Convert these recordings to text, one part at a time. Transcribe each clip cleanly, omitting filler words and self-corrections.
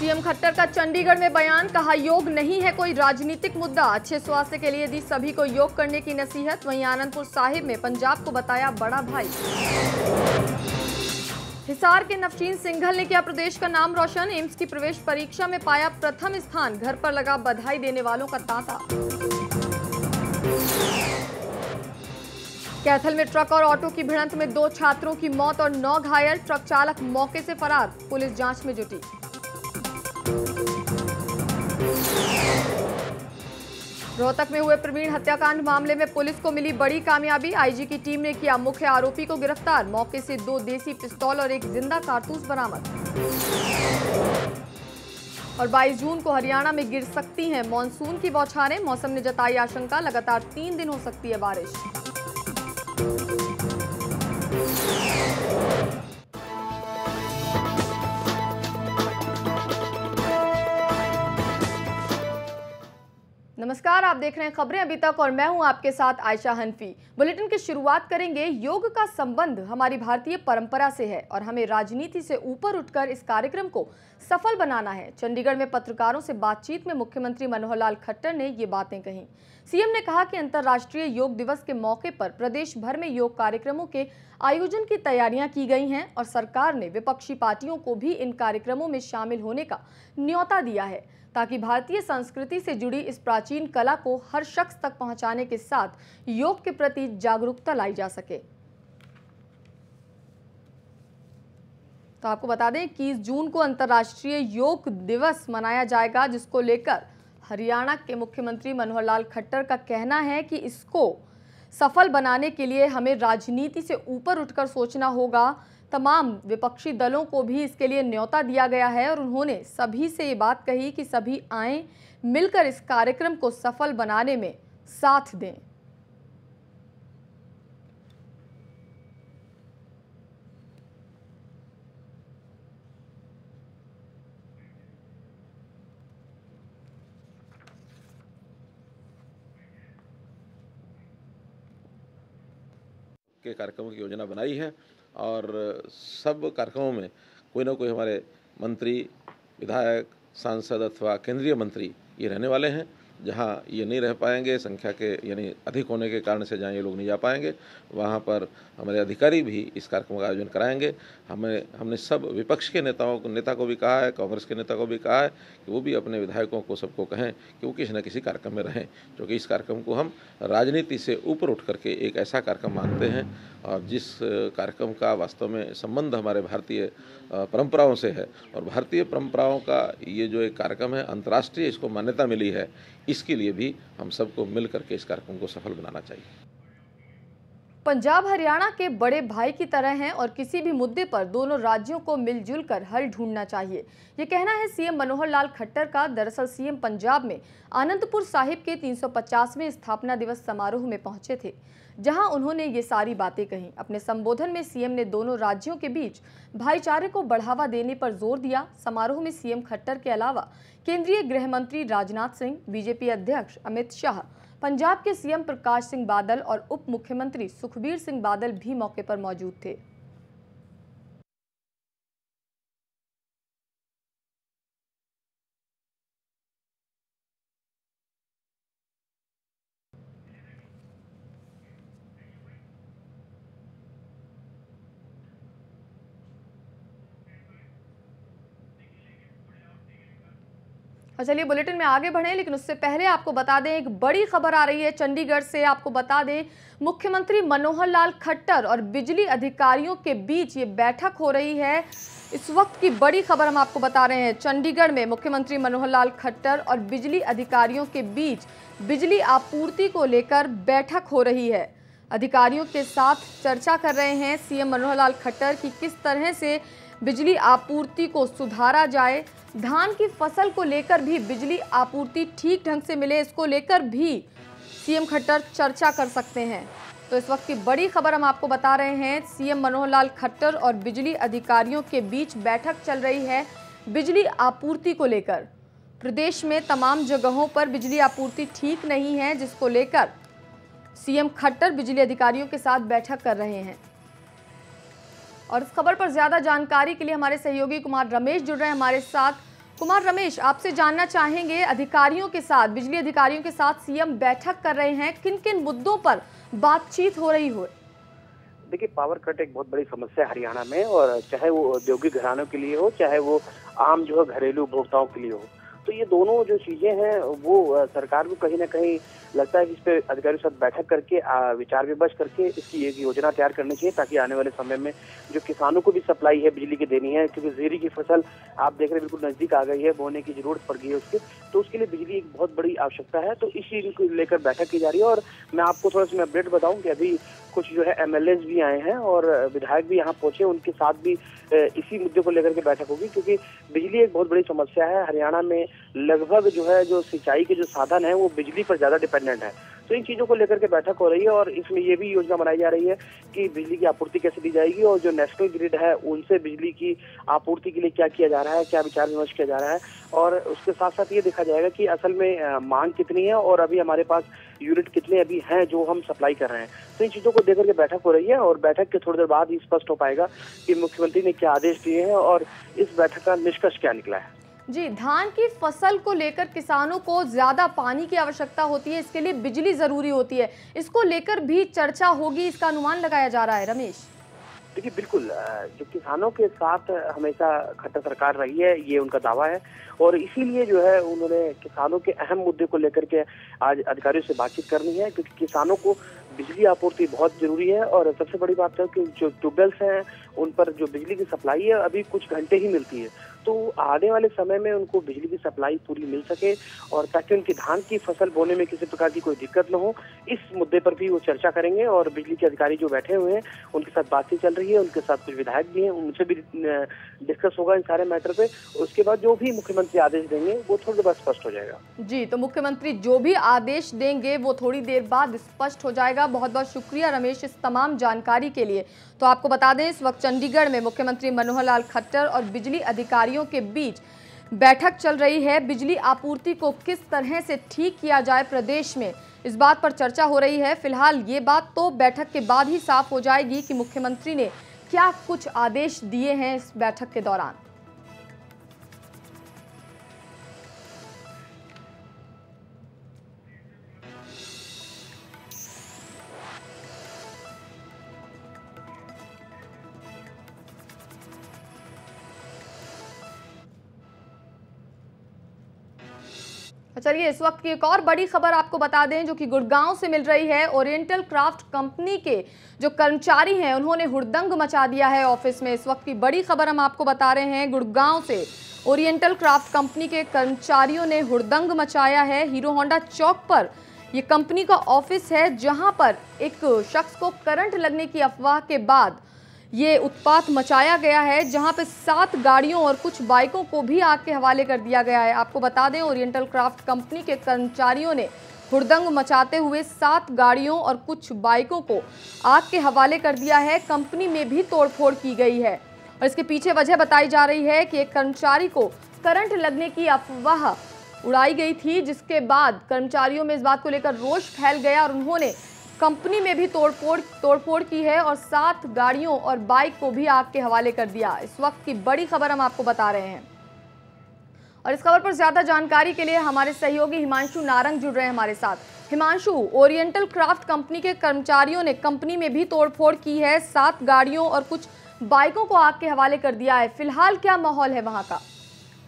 CM Khattar का चंडीगढ़ में बयान, कहा योग नहीं है कोई राजनीतिक मुद्दा, अच्छे स्वास्थ्य के लिए दी सभी को योग करने की नसीहत। वहीं आनंदपुर साहिब में पंजाब को बताया बड़ा भाई। हिसार के नवचीन सिंघल ने किया प्रदेश का नाम रोशन, एम्स की प्रवेश परीक्षा में पाया प्रथम स्थान, घर पर लगा बधाई देने वालों का तांता। कैथल में ट्रक और ऑटो की भिड़ंत में 2 छात्रों की मौत और 9 घायल, ट्रक चालक मौके से फरार, पुलिस जांच में जुटी। रोहतक में हुए प्रवीण हत्याकांड मामले में पुलिस को मिली बड़ी कामयाबी, आईजी की टीम ने किया मुख्य आरोपी को गिरफ्तार, मौके से 2 देसी पिस्तौल और 1 जिंदा कारतूस बरामद। और 22 जून को हरियाणा में गिर सकती हैं मानसून की बौछारें, मौसम ने जताई आशंका, लगातार 3 दिन हो सकती है बारिश। नमस्कार, आप देख रहे हैं खबरें अभी तक और मैं हूं आपके साथ आयशा हनफी। बुलेटिन की शुरुआत करेंगे। योग का संबंध हमारी भारतीय परंपरा से है और हमें राजनीति से ऊपर उठकर इस कार्यक्रम को सफल बनाना है। चंडीगढ़ में पत्रकारों से बातचीत में मुख्यमंत्री मनोहर लाल खट्टर ने ये बातें कहीं। सीएम ने कहा कि अंतर्राष्ट्रीय योग दिवस के मौके पर प्रदेश भर में योग कार्यक्रमों के आयोजन की तैयारियां की गई हैं और सरकार ने विपक्षी पार्टियों को भी इन कार्यक्रमों में शामिल होने का न्योता दिया है, ताकि भारतीय संस्कृति से जुड़ी इस प्राचीन कला को हर शख्स तक पहुंचाने के साथ योग के प्रति जागरूकता लाई जा सके। तो आपको बता दें 21 जून को अंतर्राष्ट्रीय योग दिवस मनाया जाएगा, जिसको लेकर हरियाणा के मुख्यमंत्री मनोहर लाल खट्टर का कहना है कि इसको सफल बनाने के लिए हमें राजनीति से ऊपर उठकर सोचना होगा। तमाम विपक्षी दलों को भी इसके लिए न्योता दिया गया है और उन्होंने सभी से ये बात कही कि सभी आएं, मिलकर इस कार्यक्रम को सफल बनाने में साथ दें। के कार्यक्रमों की योजना बनाई है और सब कार्यक्रमों में कोई ना कोई हमारे मंत्री, विधायक, सांसद अथवा केंद्रीय मंत्री ये रहने वाले हैं। जहाँ ये नहीं रह पाएंगे, संख्या के यानी अधिक होने के कारण से जहाँ ये लोग नहीं जा पाएंगे, वहाँ पर हमारे अधिकारी भी इस कार्यक्रम का आयोजन कराएंगे। हमने सब विपक्ष के नेता को भी कहा है, कांग्रेस के नेता को भी कहा है कि वो भी अपने विधायकों को सबको कहें कि वो किसी न किसी कार्यक्रम में रहें, क्योंकि इस कार्यक्रम को हम राजनीति से ऊपर उठ करके एक ऐसा कार्यक्रम मानते हैं और जिस कार्यक्रम का वास्तव में संबंध हमारे भारतीय परंपराओं से है। और भारतीय परंपराओं का ये जो एक कार्यक्रम है अंतर्राष्ट्रीय, इसको मान्यता मिली है, इसके लिए भी हम सबको मिल करके इस कार्यक्रम को सफल बनाना चाहिए। पंजाब हरियाणा के बड़े भाई की तरह हैं और किसी भी मुद्दे पर दोनों राज्यों को मिलजुल कर हल ढूंढना चाहिए, ये कहना है सीएम मनोहर लाल खट्टर का। दरअसल सीएम पंजाब में आनंदपुर साहिब के 350वें स्थापना दिवस समारोह में पहुंचे थे, जहां उन्होंने ये सारी बातें कहीं। अपने संबोधन में सीएम ने दोनों राज्यों के बीच भाईचारे को बढ़ावा देने पर जोर दिया। समारोह में सीएम खट्टर के अलावा केंद्रीय गृह मंत्री राजनाथ सिंह, बीजेपी अध्यक्ष अमित शाह, पंजाब के सीएम प्रकाश सिंह बादल और उप मुख्यमंत्री सुखबीर सिंह बादल भी मौके पर मौजूद थे। और चलिए बुलेटिन में आगे बढ़ें, लेकिन उससे पहले आपको बता दें एक बड़ी खबर आ रही है चंडीगढ़ से। आपको बता दें मुख्यमंत्री मनोहर लाल खट्टर और बिजली अधिकारियों के बीच ये बैठक हो रही है। इस वक्त की बड़ी खबर हम आपको बता रहे हैं। चंडीगढ़ में मुख्यमंत्री मनोहर लाल खट्टर और बिजली अधिकारियों के बीच बिजली आपूर्ति को लेकर बैठक हो रही है। अधिकारियों के साथ चर्चा कर रहे हैं सीएम मनोहर लाल खट्टर की किस तरह से बिजली आपूर्ति को सुधारा जाए। धान की फसल को लेकर भी बिजली आपूर्ति ठीक ढंग से मिले, इसको लेकर भी सीएम खट्टर चर्चा कर सकते हैं। तो इस वक्त की बड़ी खबर हम आपको बता रहे हैं, सीएम मनोहर लाल खट्टर और बिजली अधिकारियों के बीच बैठक चल रही है बिजली आपूर्ति को लेकर। प्रदेश में तमाम जगहों पर बिजली आपूर्ति ठीक नहीं है, जिसको लेकर सीएम खट्टर बिजली अधिकारियों के साथ बैठक कर रहे हैं। और इस खबर पर ज्यादा जानकारी के लिए हमारे सहयोगी कुमार रमेश जुड़ रहे हैं हमारे साथ। कुमार रमेश, आपसे जानना चाहेंगे, अधिकारियों के साथ, बिजली अधिकारियों के साथ सीएम बैठक कर रहे हैं, किन किन मुद्दों पर बातचीत हो रही हो? देखिए, पावर कट एक बहुत बड़ी समस्या है हरियाणा में, और चाहे वो औद्योगिक घरानों के लिए हो, चाहे वो आम जो है घरेलू उपभोक्ताओं के लिए हो। तो ये दोनों जो चीजें हैं वो सरकार को कहीं ना कहीं लगता है कि इस पे अधिकारियों के साथ बैठक करके विचार विमर्श करके इसकी एक योजना तैयार करनी चाहिए, ताकि आने वाले समय में जो किसानों को भी सप्लाई है बिजली की देनी है, क्योंकि जीरी की फसल आप देख रहे हैं बिल्कुल नजदीक आ गई है, बोने की जरूरत पड़ गई है उसके, तो उसके लिए बिजली एक बहुत बड़ी आवश्यकता है। तो इस चीज को लेकर बैठक की जा रही है। और मैं आपको थोड़ा सा अपडेट बताऊं कि अभी कुछ जो है एमएलए भी आए हैं और विधायक भी यहाँ पहुंचे, उनके साथ भी इसी मुद्दे को लेकर के बैठक होगी, क्योंकि बिजली एक बहुत बड़ी समस्या है हरियाणा में। लगभग जो है जो सिंचाई के जो साधन है वो बिजली पर ज्यादा डिपेंडेंट है। तो इन चीजों को लेकर के बैठक हो रही है, और इसमें ये भी योजना बनाई जा रही है कि बिजली की आपूर्ति कैसे दी जाएगी, और जो नेशनल ग्रिड है उनसे बिजली की आपूर्ति के लिए क्या किया जा रहा है, क्या विचार विमर्श किया जा रहा है। और उसके साथ साथ ये देखा जाएगा कि असल में मांग कितनी है और अभी हमारे पास यूनिट कितने अभी हैं जो हम सप्लाई कर रहे हैं। तो इन चीजों को लेकर के बैठक हो रही है, और बैठक के थोड़ी देर बाद ही स्पष्ट हो पाएगा कि मुख्यमंत्री ने क्या आदेश दिए हैं और इस बैठक का निष्कर्ष क्या निकला है। जी, धान की फसल को लेकर किसानों को ज्यादा पानी की आवश्यकता होती है, इसके लिए बिजली जरूरी होती है, इसको लेकर भी चर्चा होगी, इसका अनुमान लगाया जा रहा है। रमेश, देखिए, बिल्कुल जो किसानों के साथ हमेशा खट्टर सरकार रही है, ये उनका दावा है, और इसीलिए जो है उन्होंने किसानों के अहम मुद्दे को लेकर के आज अधिकारियों से बातचीत करनी है, क्योंकि किसानों को बिजली आपूर्ति बहुत जरूरी है। और सबसे बड़ी बात है कि जो ट्यूबवेल्स हैं उन पर जो बिजली की सप्लाई है अभी कुछ घंटे ही मिलती है, तो आने वाले समय में उनको बिजली की सप्लाई पूरी मिल सके, और ताकि उनकी धान की फसल बोने में किसी प्रकार की कोई दिक्कत न हो, इस मुद्दे पर भी वो चर्चा करेंगे। और बिजली के अधिकारी जो बैठे हुए हैं उनके साथ बातचीत चल रही है, उनके साथ कुछ विधायक भी हैं, उनसे भी डिस्कस होगा इन सारे मैटर पे। उसके बाद जो भी मुख्यमंत्री आदेश देंगे वो थोड़ी देर स्पष्ट हो जाएगा। जी, तो मुख्यमंत्री जो भी आदेश देंगे वो थोड़ी देर बाद स्पष्ट हो जाएगा। बहुत बहुत शुक्रिया रमेश इस तमाम जानकारी के लिए। तो आपको बता दें, इस वक्त चंडीगढ़ में मुख्यमंत्री मनोहर लाल खट्टर और बिजली अधिकारियों के बीच बैठक चल रही है। बिजली आपूर्ति को किस तरह से ठीक किया जाए प्रदेश में, इस बात पर चर्चा हो रही है। फिलहाल ये बात तो बैठक के बाद ही साफ हो जाएगी कि मुख्यमंत्री ने क्या कुछ आदेश दिए हैं इस बैठक के दौरान। चलिए, इस वक्त की एक और बड़ी खबर आपको बता दें जो कि गुड़गांव से मिल रही है। ओरिएंटल क्राफ्ट कंपनी के जो कर्मचारी हैं उन्होंने हुड़दंग मचा दिया है ऑफिस में। इस वक्त की बड़ी खबर हम आपको बता रहे हैं, गुड़गांव से ओरिएंटल क्राफ्ट कंपनी के कर्मचारियों ने हुड़दंग मचाया है। हीरो होंडा चौक पर ये कंपनी का ऑफिस है, जहां पर एक शख्स को करंट लगने की अफवाह के बाद ये उत्पात मचाया गया है, जहां पे 7 गाड़ियों और कुछ बाइकों को भी आग के हवाले कर दिया गया है। आपको बता दें, ओरिएंटल क्राफ्ट कंपनी के कर्मचारियों ने हुड़दंग मचाते हुए 7 गाड़ियों और कुछ बाइकों को आग के हवाले कर दिया है। कंपनी में भी तोड़फोड़ की गई है, और इसके पीछे वजह बताई जा रही है कि एक कर्मचारी को करंट लगने की अफवाह उड़ाई गई थी, जिसके बाद कर्मचारियों में इस बात को लेकर रोष फैल गया और उन्होंने कंपनी में भी तोड़फोड़ की है और 7 गाड़ियों और बाइक को भी आग के हवाले कर दिया। इस वक्त की बड़ी खबर हम आपको बता रहे हैं, और इस खबर पर ज्यादा जानकारी के लिए हमारे सहयोगी हिमांशु नारंग जुड़ रहे हैं हमारे साथ। हिमांशु, ओरिएंटल क्राफ्ट कंपनी के कर्मचारियों ने कंपनी में भी तोड़फोड़ की है, 7 गाड़ियों और कुछ बाइकों को आग के हवाले कर दिया है। फिलहाल क्या माहौल है वहां का?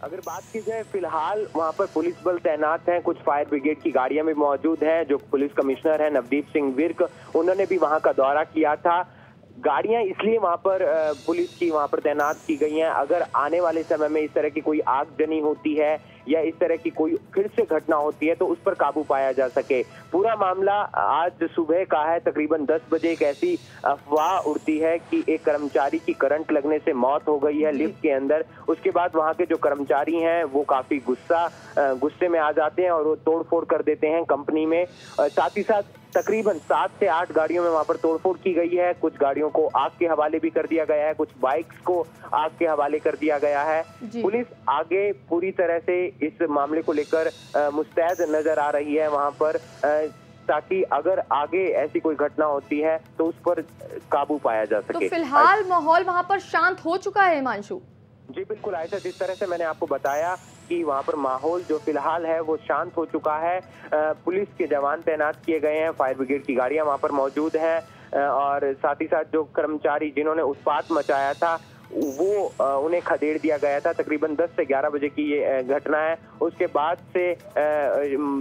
अगर बात की जाए, फिलहाल वहां पर पुलिस बल तैनात हैं, कुछ फायर ब्रिगेड की गाड़ियां भी मौजूद हैं। जो पुलिस कमिश्नर है नवदीप सिंह विर्क, उन्होंने भी वहां का दौरा किया था। गाड़ियां इसलिए वहां पर पुलिस की वहां पर तैनात की गई हैं, अगर आने वाले समय में इस तरह की कोई आगजनी होती है या इस तरह की कोई फिर से घटना होती है तो उस पर काबू पाया जा सके। पूरा मामला आज सुबह का है। तकरीबन 10 बजे एक ऐसी अफवाह उड़ती है कि एक कर्मचारी की करंट लगने से मौत हो गई है लिफ्ट के अंदर। उसके बाद वहां के जो कर्मचारी हैं वो काफी गुस्से में आ जाते हैं और वो तोड़फोड़ कर देते हैं कंपनी में। साथ ही साथ तकरीबन 7 से 8 गाड़ियों में वहां पर तोड़फोड़ की गई है। कुछ गाड़ियों को आग के हवाले भी कर दिया गया है, कुछ बाइक्स को आग के हवाले कर दिया गया है। पुलिस आगे पूरी तरह से इस मामले को लेकर मुस्तैद नजर आ रही है वहां पर, ताकि अगर आगे ऐसी कोई घटना होती है तो उस पर काबू पाया जा सके। तो फिलहाल माहौल वहां पर शांत हो चुका है हिमांशु? जी बिल्कुल आयशा, जिस तरह से मैंने आपको बताया कि वहां पर माहौल जो फिलहाल है वो शांत हो चुका है। पुलिस के जवान तैनात किए गए हैं, फायर ब्रिगेड की गाड़ियां वहां पर मौजूद हैं और साथ ही साथ जो कर्मचारी जिन्होंने उत्पात मचाया था वो उन्हें खदेड़ दिया गया था। तकरीबन 10 से 11 बजे की ये घटना है। उसके बाद से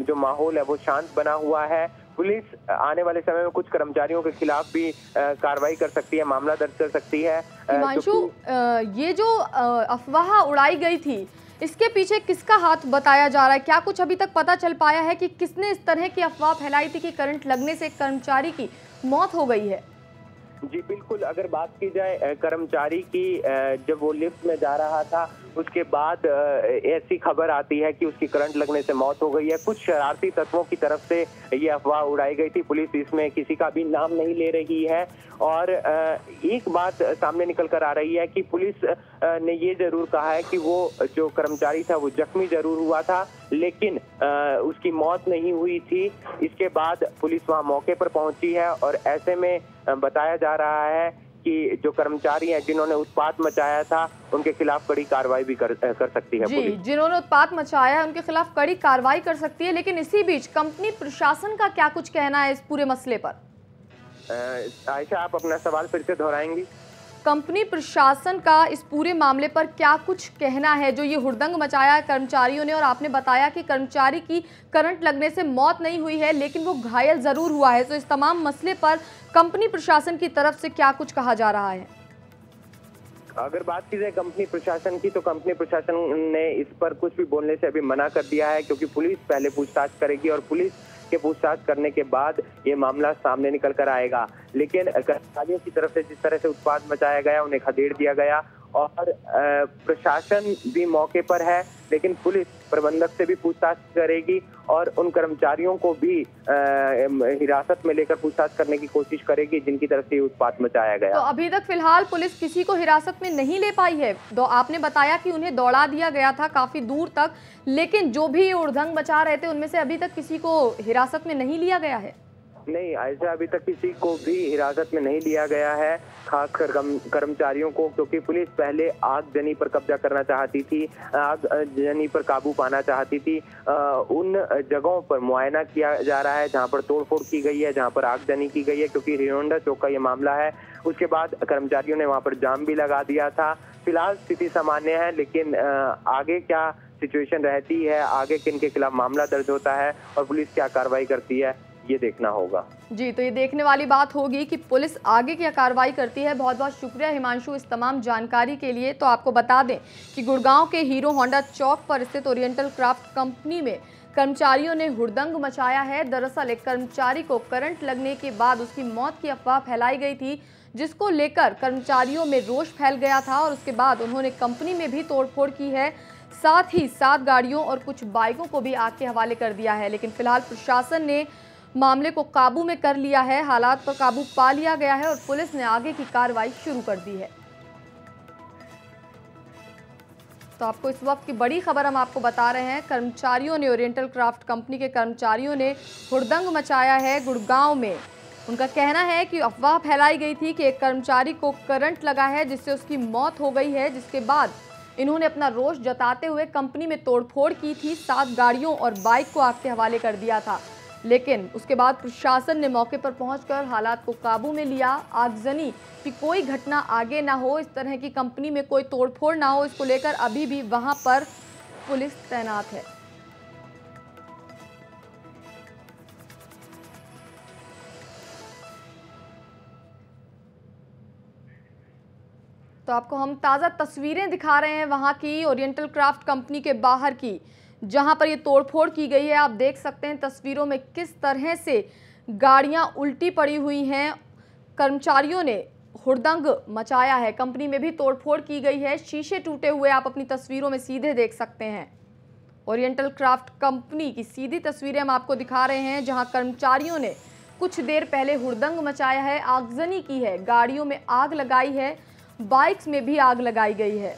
जो माहौल है वो शांत बना हुआ है। पुलिस आने वाले समय में कुछ कर्मचारियों के खिलाफ भी कार्रवाई कर सकती है, मामला दर्ज कर सकती है। हिमांशु, ये जो अफवाह उड़ाई गई थी, इसके पीछे किसका हाथ बताया जा रहा है? क्या कुछ अभी तक पता चल पाया है कि किसने इस तरह की अफवाह फैलाई थी कि करंट लगने से एक कर्मचारी की मौत हो गई है? जी बिल्कुल, अगर बात की जाए कर्मचारी की, जब वो लिफ्ट में जा रहा था उसके बाद ऐसी खबर आती है कि उसकी करंट लगने से मौत हो गई है। कुछ शरारती तत्वों की तरफ से ये अफवाह उड़ाई गई थी। पुलिस इसमें किसी का भी नाम नहीं ले रही है और एक बात सामने निकल कर आ रही है कि पुलिस ने ये जरूर कहा है कि वो जो कर्मचारी था वो जख्मी जरूर हुआ था, लेकिन उसकी मौत नहीं हुई थी। इसके बाद पुलिस वहां मौके पर पहुंची है और ऐसे में बताया जा रहा है कि जो कर्मचारी हैं जिन्होंने उत्पात मचाया था उनके खिलाफ कड़ी कार्रवाई भी कर सकती है पुलिस। जिन्होंने उत्पात मचाया है उनके खिलाफ कड़ी कार्रवाई कर सकती है, लेकिन इसी बीच कंपनी प्रशासन का क्या कुछ कहना है इस पूरे मसले पर? आयशा, आप अपना सवाल फिर से दोहराएंगी? कंपनी प्रशासन का इस पूरे मामले पर क्या कुछ कहना है? जो ये हुड़दंग मचाया है कर्मचारियों ने, और आपने बताया कि कर्मचारी की करंट लगने से मौत नहीं हुई है लेकिन वो घायल जरूर हुआ है, तो इस तमाम मसले पर कंपनी प्रशासन की तरफ से क्या कुछ कहा जा रहा है? अगर बात की जाए कंपनी प्रशासन की, तो कंपनी प्रशासन ने इस पर कुछ भी बोलने से अभी मना कर दिया है, क्योंकि पुलिस पहले पूछताछ करेगी और पुलिस के पूछताछ करने के बाद ये मामला सामने निकल कर आएगा। लेकिन कर्मचारियों की तरफ से जिस तरह से उत्पात मचाया गया, उन्हें खदेड़ दिया गया और प्रशासन भी मौके पर है, लेकिन पुलिस प्रबंधक से भी पूछताछ करेगी और उन कर्मचारियों को भी हिरासत में लेकर पूछताछ करने की कोशिश करेगी जिनकी तरफ से उत्पात मचाया गया। तो अभी तक फिलहाल पुलिस किसी को हिरासत में नहीं ले पाई है। आपने बताया कि उन्हें दौड़ा दिया गया था काफी दूर तक, लेकिन जो भी उड़दंग मचा रहे थे उनमें से अभी तक किसी को हिरासत में नहीं लिया गया है? नहीं ऐसा अभी तक किसी को भी हिरासत में नहीं लिया गया है, खासकर कर्मचारियों को, क्योंकि पुलिस पहले आगजनी पर कब्जा करना चाहती थी, आगजनी पर काबू पाना चाहती थी। उन जगहों पर मुआयना किया जा रहा है जहां पर तोड़फोड़ की गई है, जहां पर आगजनी की गई है, क्योंकि रियोंडा चौक का ये मामला है। उसके बाद कर्मचारियों ने वहां पर जाम भी लगा दिया था। फिलहाल स्थिति सामान्य है, लेकिन आगे क्या सिचुएशन रहती है, आगे किन के खिलाफ मामला दर्ज होता है और पुलिस क्या कार्रवाई करती है, ये देखना होगा। जी, तो ये देखने वाली बात होगी कि पुलिस आगे क्या कार्रवाई करती है। बहुत बहुत शुक्रिया हिमांशु इस तमाम जानकारी के लिए। तो आपको बता दें कि गुड़गांव के हीरो होंडा चौक पर स्थित ओरिएंटल क्राफ्ट कंपनी में कर्मचारियों ने हुड़दंग मचाया है। दरअसल एक कर्मचारी को करंट लगने के बाद उसकी मौत की अफवाह फैलाई गई थी, जिसको लेकर कर्मचारियों में रोष फैल गया था और उसके बाद उन्होंने कंपनी में भी तोड़फोड़ की है। साथ ही 7 गाड़ियों और कुछ बाइकों को भी आग के हवाले कर दिया है। लेकिन फिलहाल प्रशासन ने मामले को काबू में कर लिया है, हालात पर काबू पा लिया गया है और पुलिस ने आगे की कार्रवाई शुरू कर दी है। तो आपको इस वक्त की बड़ी खबर हम आपको बता रहे हैं। कर्मचारियों ने, ओरिएंटल क्राफ्ट कंपनी के कर्मचारियों ने हुड़दंग मचाया है गुड़गांव में। उनका कहना है कि अफवाह फैलाई गई थी कि एक कर्मचारी को करंट लगा है जिससे उसकी मौत हो गई है, जिसके बाद इन्होंने अपना रोष जताते हुए कंपनी में तोड़फोड़ की थी, 7 गाड़ियों और बाइक को आग के हवाले कर दिया था। लेकिन उसके बाद प्रशासन ने मौके पर पहुंचकर हालात को काबू में लिया। आगजनी की कोई घटना आगे ना हो, इस तरह की कंपनी में कोई तोड़फोड़ ना हो, इसको लेकर अभी भी वहां पर पुलिस तैनात है। तो आपको हम ताज़ा तस्वीरें दिखा रहे हैं वहां की, ओरिएंटल क्राफ्ट कंपनी के बाहर की, जहां पर ये तोड़फोड़ की गई है। आप देख सकते हैं तस्वीरों में किस तरह से गाड़ियां उल्टी पड़ी हुई हैं। कर्मचारियों ने हुड़दंग मचाया है, कंपनी में भी तोड़फोड़ की गई है, शीशे टूटे हुए आप अपनी तस्वीरों में सीधे देख सकते हैं। ओरिएंटल क्राफ्ट कंपनी की सीधी तस्वीरें हम आपको दिखा रहे हैं, जहां कर्मचारियों ने कुछ देर पहले हुड़दंग मचाया है, आगजनी की है, गाड़ियों में आग लगाई है, बाइक्स में भी आग लगाई गई है।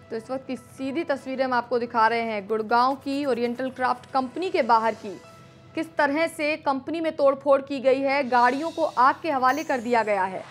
तो इस वक्त की सीधी तस्वीरें हम आपको दिखा रहे हैं गुड़गांव की, ओरिएंटल क्राफ्ट कंपनी के बाहर की, किस तरह से कंपनी में तोड़फोड़ की गई है, गाड़ियों को आग के हवाले कर दिया गया है।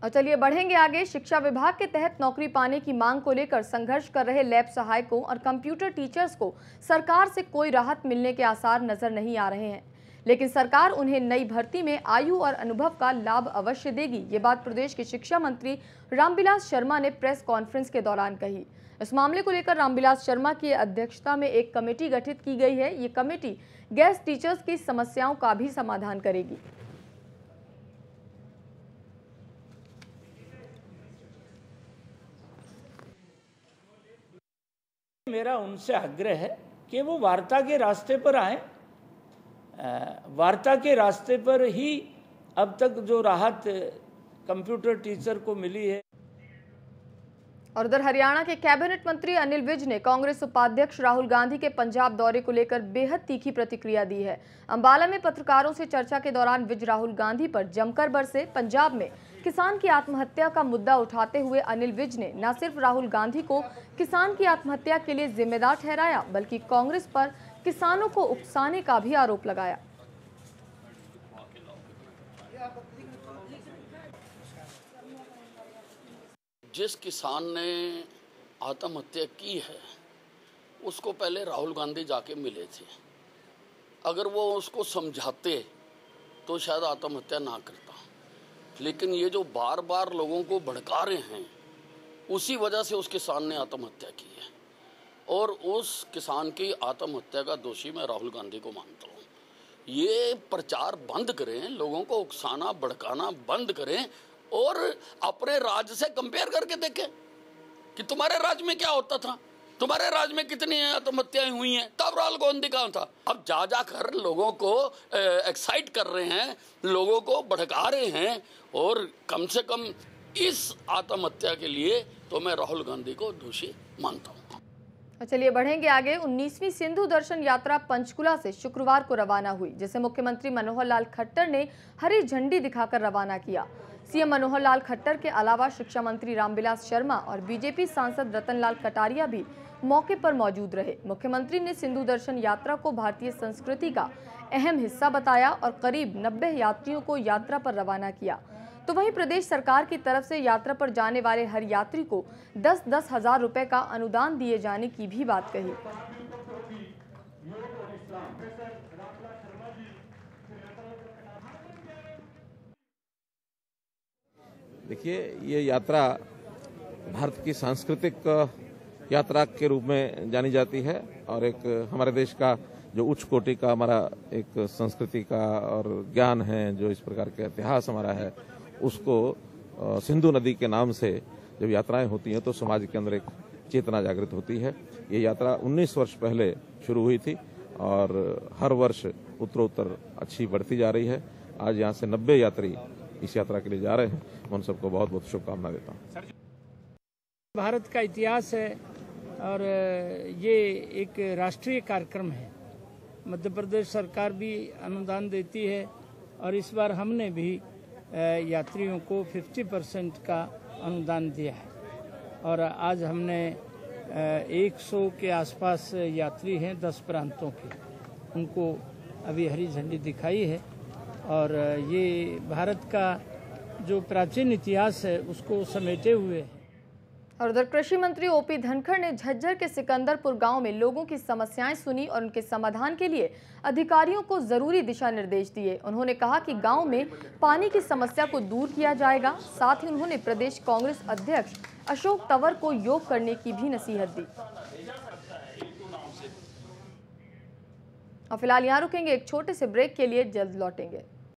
और चलिए बढ़ेंगे आगे। शिक्षा विभाग के तहत नौकरी पाने की मांग को लेकर संघर्ष कर रहे लैब सहायकों और कंप्यूटर टीचर्स को सरकार से कोई राहत मिलने के आसार नजर नहीं आ रहे हैं, लेकिन सरकार उन्हें नई भर्ती में आयु और अनुभव का लाभ अवश्य देगी। ये बात प्रदेश के शिक्षा मंत्री रामविलास शर्मा ने प्रेस कॉन्फ्रेंस के दौरान कही। इस मामले को लेकर रामविलास शर्मा की अध्यक्षता में एक कमेटी गठित की गई है। ये कमेटी गेस्ट टीचर्स की समस्याओं का भी समाधान करेगी। मेरा उनसे आग्रह है कि वो वार्ता के रास्ते पर आए। वार्ता के रास्ते पर ही अब तक जो राहत कंप्यूटर टीचर को मिली है। और उधर हरियाणा के कैबिनेट मंत्री अनिल विज ने कांग्रेस उपाध्यक्ष राहुल गांधी के पंजाब दौरे को लेकर बेहद तीखी प्रतिक्रिया दी है। अंबाला में पत्रकारों से चर्चा के दौरान विज राहुल गांधी पर जमकर बरसे। पंजाब में किसान की आत्महत्या का मुद्दा उठाते हुए अनिल विज ने न सिर्फ राहुल गांधी को किसान की आत्महत्या के लिए जिम्मेदार ठहराया, बल्कि कांग्रेस पर किसानों को उकसाने का भी आरोप लगाया। जिस किसान ने आत्महत्या की है उसको पहले राहुल गांधी जाके मिले थे। अगर वो उसको समझाते तो शायद आत्महत्या ना करता, लेकिन ये जो बार बार लोगों को भड़का रहे हैं उसी वजह से उस किसान ने आत्महत्या की है। और उस किसान की आत्महत्या का दोषी मैं राहुल गांधी को मानता हूँ। ये प्रचार बंद करें, लोगों को उकसाना भड़काना बंद करें और अपने राज्य से कंपेयर करके देखें कि तुम्हारे राज्य में क्या होता था, तुम्हारे राज्य में कितनी आत्महत्याएं हुई हैं, तब राहुल गांधी कहाँ था। अब जा कर लोगों को एक्साइट कर रहे हैं, लोगों को भड़का रहे हैं, और कम से कम इस आत्महत्या के लिए तो मैं राहुल गांधी को दोषी मानता हूँ। चलिए बढ़ेंगे आगे। 19वीं सिंधु दर्शन यात्रा पंचकुला से शुक्रवार को रवाना हुई, जिसे मुख्यमंत्री मनोहर लाल खट्टर ने हरी झंडी दिखाकर रवाना किया। सीएम मनोहर लाल खट्टर के अलावा शिक्षा मंत्री रामविलास शर्मा और बीजेपी सांसद रतनलाल कटारिया भी मौके पर मौजूद रहे। मुख्यमंत्री ने सिंधु दर्शन यात्रा को भारतीय संस्कृति का अहम हिस्सा बताया और करीब 90 यात्रियों को यात्रा पर रवाना किया। तो वहीं प्रदेश सरकार की तरफ से यात्रा पर जाने वाले हर यात्री को 10-10 हजार रुपए का अनुदान दिए जाने की भी बात कही। देखिए, ये यात्रा भारत की सांस्कृतिक यात्रा के रूप में जानी जाती है और एक हमारे देश का जो उच्च कोटि का हमारा एक संस्कृति का और ज्ञान है, जो इस प्रकार का इतिहास हमारा है, उसको सिंधु नदी के नाम से जब यात्राएं होती हैं तो समाज के अंदर एक चेतना जागृत होती है। ये यात्रा 19 वर्ष पहले शुरू हुई थी और हर वर्ष उत्तरोत्तर अच्छी बढ़ती जा रही है। आज यहाँ से 90 यात्री इस यात्रा के लिए जा रहे हैं। मैं उन सबको बहुत बहुत शुभकामना देता हूँ। भारत का इतिहास है और ये एक राष्ट्रीय कार्यक्रम है। मध्य प्रदेश सरकार भी अनुदान देती है और इस बार हमने भी यात्रियों को 50% का अनुदान दिया है और आज हमने 100 के आसपास यात्री हैं 10 प्रांतों के, उनको अभी हरी झंडी दिखाई है। और ये भारत का जो प्राचीन इतिहास है उसको समेटे हुए है। और उधर कृषि मंत्री ओपी धनखड़ ने झज्जर के सिकंदरपुर गांव में लोगों की समस्याएं सुनी और उनके समाधान के लिए अधिकारियों को जरूरी दिशा निर्देश दिए। उन्होंने कहा कि गांव में पानी की समस्या को दूर किया जाएगा। साथ ही उन्होंने प्रदेश कांग्रेस अध्यक्ष अशोक तंवर को योग करने की भी नसीहत दी। और फिलहाल यहाँ रुकेंगे एक छोटे से ब्रेक के लिए, जल्द लौटेंगे।